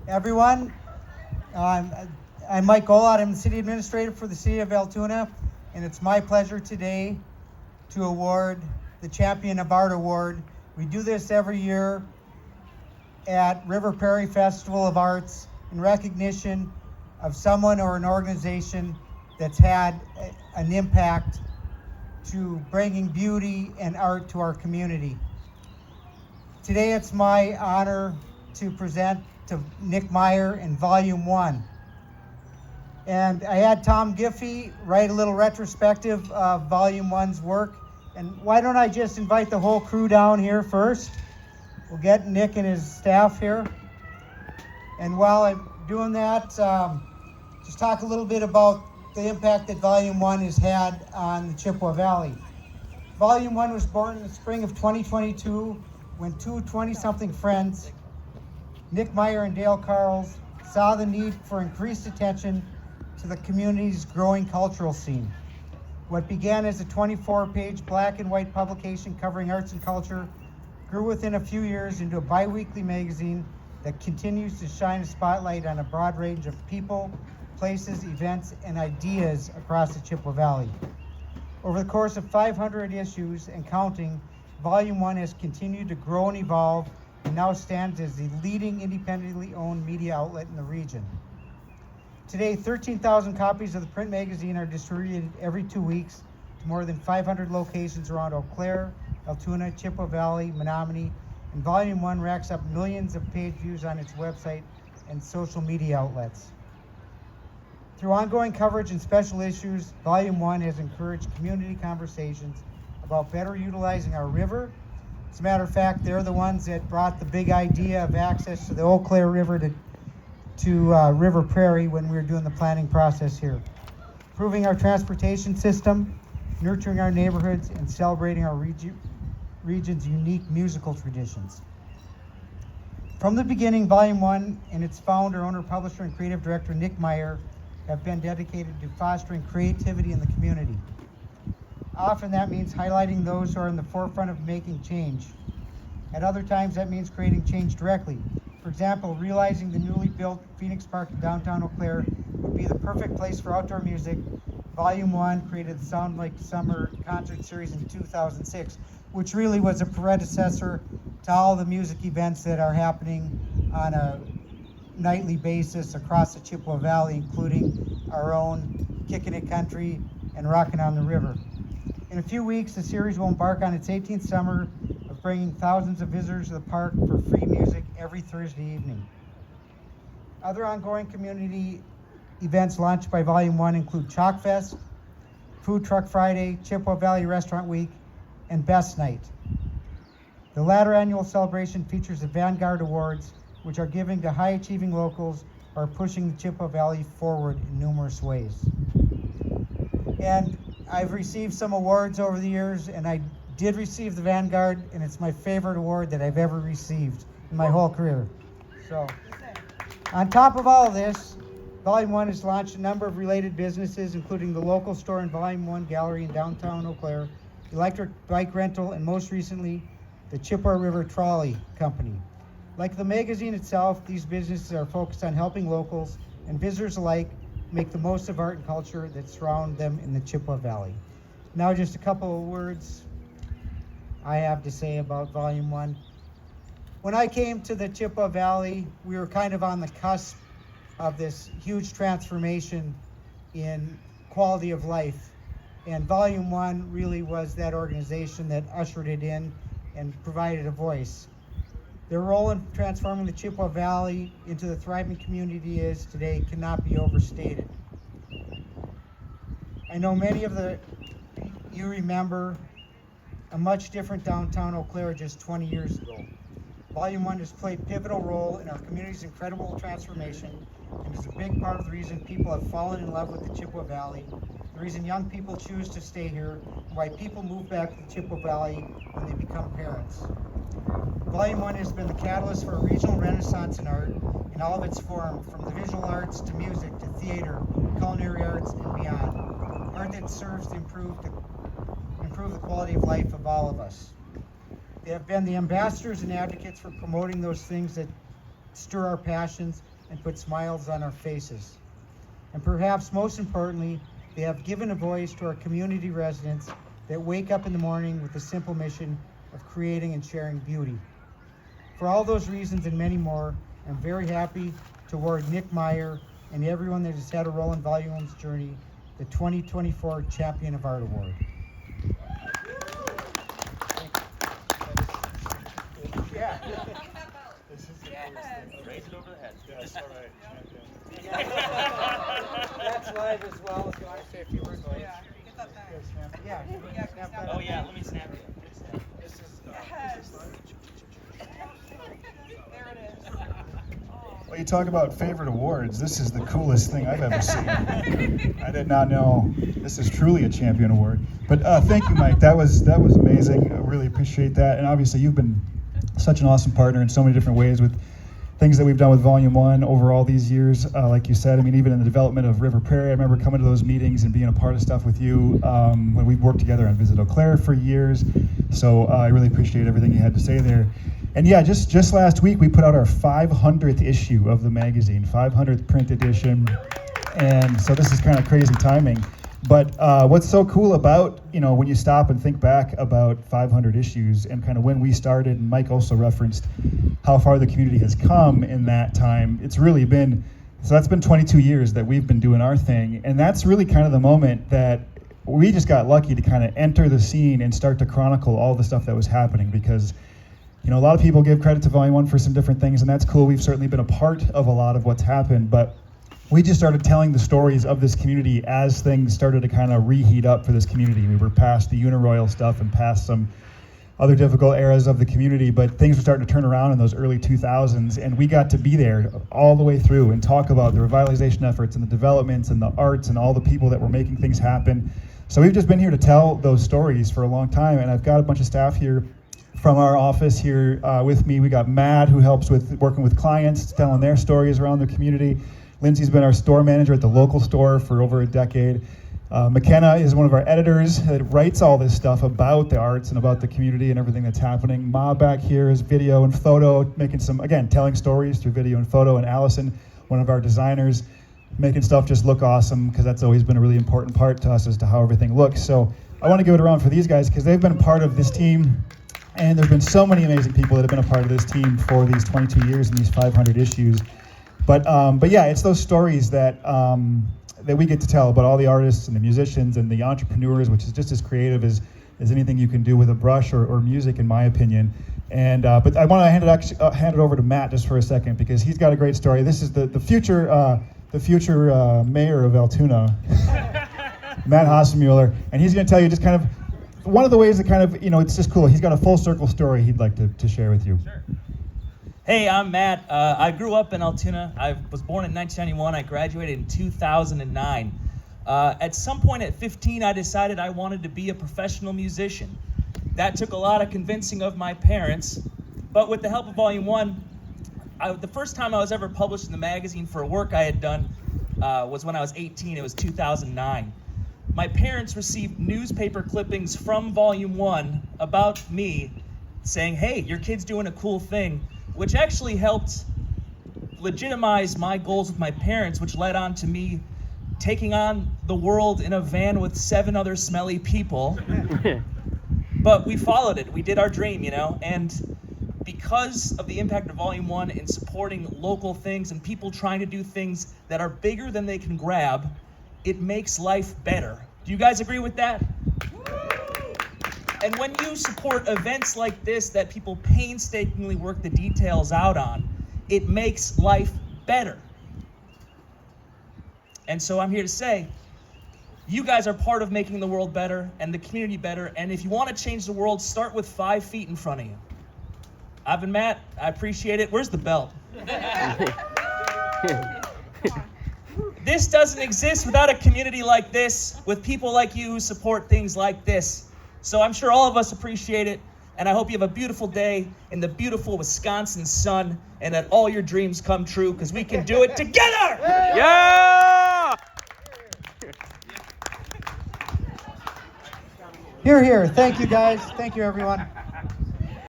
Everyone. I'm, I'm Mike Golod. I'm the City Administrator for the City of Altoona, and it's my pleasure today to award the Champion of Art Award. We do this every year at River Prairie Festival of Arts in recognition of someone or an organization that's had an impact to bringing beauty and art to our community. Today it's my honor to present to Nick Meyer in Volume 1. And I had Tom Giffey write a little retrospective of Volume 1's work. And why don't I just invite the whole crew down here first? We'll get Nick and his staff here. And while I'm doing that, just talk a little bit about the impact that Volume 1 has had on the Chippewa Valley. Volume 1 was born in the spring of 2022 when two 20-something friends, Nick Meyer and Dale Carls, saw the need for increased attention to the community's growing cultural scene. What began as a 24-page black and white publication covering arts and culture grew within a few years into a bi-weekly magazine that continues to shine a spotlight on a broad range of people, places, events, and ideas across the Chippewa Valley. Over the course of 500 issues and counting, Volume 1 has continued to grow and evolve and now stands as the leading independently owned media outlet in the region. Today, 13,000 copies of the print magazine are distributed every 2 weeks to more than 500 locations around Eau Claire, Altoona, Chippewa Valley, Menominee, and Volume 1 racks up millions of page views on its website and social media outlets. Through ongoing coverage and special issues, Volume 1 has encouraged community conversations about better utilizing our river. As a matter of fact, they're the ones that brought the big idea of access to the Eau Claire River to River Prairie when we were doing the planning process here. Improving our transportation system, nurturing our neighborhoods, and celebrating our region's unique musical traditions. From the beginning, Volume 1 and its founder, owner, publisher, and creative director, Nick Meyer, have been dedicated to fostering creativity in the community. Often that means highlighting those who are in the forefront of making change. At other times that means creating change directly. For example, realizing the newly built Phoenix Park in downtown Eau Claire would be the perfect place for outdoor music. Volume 1 created the Sound Like Summer concert series in 2006, which really was a predecessor to all the music events that are happening on a nightly basis across the Chippewa Valley, including our own Kickin' It Country and Rockin' on the River. In a few weeks, the series will embark on its 18th summer of bringing thousands of visitors to the park for free music every Thursday evening. Other ongoing community events launched by Volume 1 include Chalk Fest, Food Truck Friday, Chippewa Valley Restaurant Week, and Best Night. The latter annual celebration features the Vanguard Awards, which are given to high-achieving locals who are pushing the Chippewa Valley forward in numerous ways. And I've received some awards over the years, and I did receive the Vanguard, and it's my favorite award that I've ever received in my whole career. So, on top of all of this, Volume 1 has launched a number of related businesses, including the local store and Volume 1 gallery in downtown Eau Claire, electric bike rental, and most recently, the Chippewa River Trolley Company. Like the magazine itself, these businesses are focused on helping locals and visitors alike make the most of art and culture that surround them in the Chippewa Valley. Now just a couple of words I have to say about Volume 1. When I came to the Chippewa Valley, we were kind of on the cusp of this huge transformation in quality of life. And Volume 1 really was that organization that ushered it in and provided a voice. Their role in transforming the Chippewa Valley into the thriving community it is today cannot be overstated. I know many of you remember a much different downtown Eau Claire just 20 years ago. Volume 1 has played a pivotal role in our community's incredible transformation and is a big part of the reason people have fallen in love with the Chippewa Valley, the reason young people choose to stay here, and why people move back to the Chippewa Valley when they become parents. Volume 1 has been the catalyst for a regional renaissance in art in all of its form, from the visual arts to music to theater, culinary arts, and beyond. Art that serves to improve the quality of life of all of us. They have been the ambassadors and advocates for promoting those things that stir our passions and put smiles on our faces. And perhaps most importantly, they have given a voice to our community residents that wake up in the morning with the simple mission of creating and sharing beauty. For all those reasons and many more, I'm very happy to award Nick Meyer and everyone that has had a role in Volume 1's journey the 2024 Champion of Art Award. Raise it over the head. Yes, all right. That's live as well, if you want to say a few words. Yeah, get that back. Yeah, snap that. Oh yeah, let me snap it. Yes. There it is. Well, you talk about favorite awards. This is the coolest thing I've ever seen. I did not know this is truly a champion award. But thank you, Mike. That was amazing. I really appreciate that. And obviously, you've been such an awesome partner in so many different ways with things that we've done with Volume 1 over all these years. Like you said, I mean, even in the development of River Prairie, I remember coming to those meetings and being a part of stuff with you when we've worked together on Visit Eau Claire for years. So I really appreciate everything you had to say there. And yeah, just last week we put out our 500th issue of the magazine, 500th print edition. And so this is kind of crazy timing. But what's so cool about, when you stop and think back about 500 issues and kind of when we started, and Mike also referenced how far the community has come in that time, it's really been, so that's been 22 years that we've been doing our thing. And that's really kind of the moment that we just got lucky to kind of enter the scene and start to chronicle all the stuff that was happening, because a lot of people give credit to Volume 1 for some different things, and that's cool. We've certainly been a part of a lot of what's happened, but we just started telling the stories of this community as things started to kind of reheat up for this community. We were past the Uniroyal stuff and past some other difficult eras of the community, but things were starting to turn around in those early 2000s, and we got to be there all the way through and talk about the revitalization efforts and the developments and the arts and all the people that were making things happen. So we've just been here to tell those stories for a long time, and I've got a bunch of staff here from our office here with me. We got Matt, who helps with working with clients, telling their stories around the community. Lindsay's been our store manager at the local store for over a decade. McKenna is one of our editors that writes all this stuff about the arts and about the community and everything that's happening. Ma back here is video and photo, making some, again, telling stories through video and photo. And Allison, one of our designers, making stuff just look awesome, because that's always been a really important part to us as to how everything looks. So I want to give it around for these guys, because they've been a part of this team. And there have been so many amazing people that have been a part of this team for these 22 years and these 500 issues. But yeah, it's those stories that that we get to tell about all the artists and the musicians and the entrepreneurs, which is just as creative as anything you can do with a brush or music, in my opinion. And but I want to hand it over to Matt just for a second, because he's got a great story. This is the future mayor of Altoona, Matt Hassemuller, and he's going to tell you just kind of one of the ways that kind of, it's just cool. He's got a full circle story he'd like to share with you. Sure. Hey, I'm Matt. I grew up in Altoona. I was born in 1991. I graduated in 2009. At some point at 15, I decided I wanted to be a professional musician. That took a lot of convincing of my parents, but with the help of Volume 1, the first time I was ever published in the magazine for a work I had done was when I was 18. It was 2009. My parents received newspaper clippings from Volume 1 about me saying, hey, your kid's doing a cool thing, which actually helped legitimize my goals with my parents, which led on to me taking on the world in a van with 7 other smelly people. But we followed it. We did our dream, and because of the impact of Volume 1 in supporting local things and people trying to do things that are bigger than they can grab, it makes life better. Do you guys agree with that? And when you support events like this that people painstakingly work the details out on, it makes life better. And so I'm here to say, you guys are part of making the world better and the community better. And if you want to change the world, start with 5 feet in front of you. I've been Matt. I appreciate it. Where's the belt? This doesn't exist without a community like this, with people like you who support things like this. So I'm sure all of us appreciate it, and I hope you have a beautiful day in the beautiful Wisconsin sun, and that all your dreams come true, because we can do it together! Yeah! Here, here. Thank you, guys. Thank you, everyone.